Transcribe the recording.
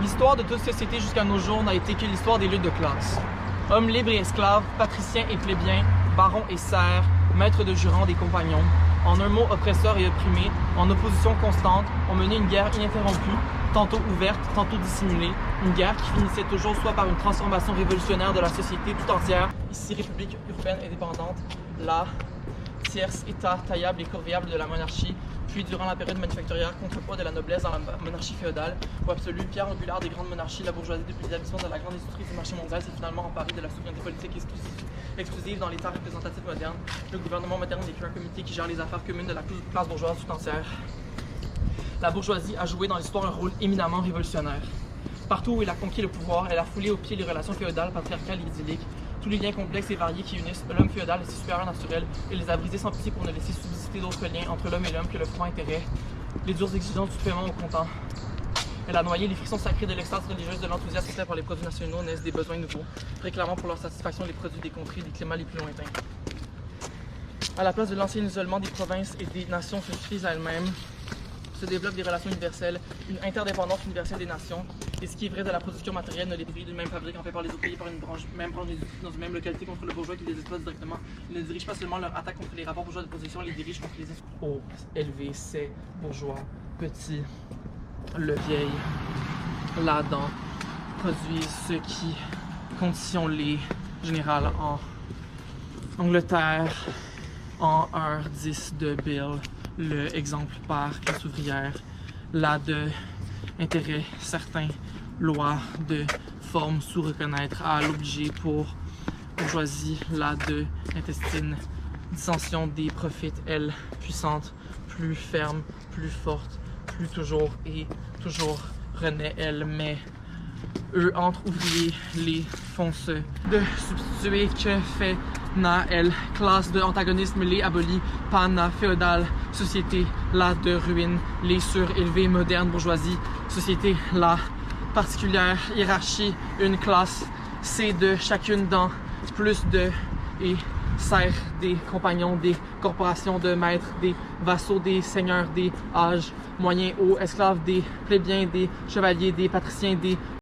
L'histoire de toute société jusqu'à nos jours n'a été que l'histoire des luttes de classe. Hommes libres et esclaves, patriciens et plébéiens, barons et serfs, maîtres de jurants des compagnons, en un mot oppresseurs et opprimés, en opposition constante, ont mené une guerre ininterrompue, tantôt ouverte, tantôt dissimulée, une guerre qui finissait toujours soit par une transformation révolutionnaire de la société tout entière, ici République urbaine indépendante, là, tierce état taillable et corvéable de la monarchie, puis durant la période manufacturière, contrepoids de la noblesse dans la monarchie féodale, ou absolue, pierre angulaire des grandes monarchies, la bourgeoisie depuis l'établissement de la grande industrie du marché mondial s'est finalement emparée de la souveraineté politique exclusive dans l'État représentatif moderne. Le gouvernement moderne n'est qu'un comité qui gère les affaires communes de la classe bourgeoise tout entière. La bourgeoisie a joué dans l'histoire un rôle éminemment révolutionnaire. Partout où elle a conquis le pouvoir, elle a foulé aux pieds les relations féodales, patriarcales et idylliques, tous les liens complexes et variés qui unissent l'homme féodal et ses supérieurs naturels, et les a brisés sans pitié pour ne laisser subsister d'autres liens entre l'homme et l'homme que le franc intérêt, les dures exigences du paiement au comptant. Elle a noyé les frictions sacrées de l'extase religieuse de l'enthousiasme fait par les produits nationaux naissent des besoins nouveaux, réclamant pour leur satisfaction les produits des contrées des climats les plus lointains. À la place de l'ancien isolement des provinces et des nations se suffisent à elles-mêmes, se développent des relations universelles, une interdépendance universelle des nations, et ce qui est vrai de la production matérielle ne les produit d'une même fabrique en fait par les ouvriers par une même branche dans une même localité contre le bourgeois qui les exploite directement. Ils ne dirigent pas seulement leur attaque contre les rapports bourgeois de position, ils les dirigent contre les hauts, élevés, c'est bourgeois, petits, le vieil, là-dedans, produisent ce qui conditions les générales en Angleterre en heure 10 de Bill. Le exemple par classe ouvrière, là de intérêt certains, loi de forme sous reconnaître à l'obligé pour bourgeoisie, là de intestine, dissension des profits, elle puissante, plus ferme, plus forte, plus toujours et toujours renaît elle, mais eux entre ouvriers les font se de substituer que fait na elle classe de antagonisme les abolit pas na féodale société la de ruine les surélevés moderne bourgeoisie société la particulière hiérarchie une classe c'est de chacune dans plus de et sert des compagnons des corporations de maîtres des vassaux des seigneurs des âges moyens hauts esclaves des plébéiens des chevaliers des patriciens des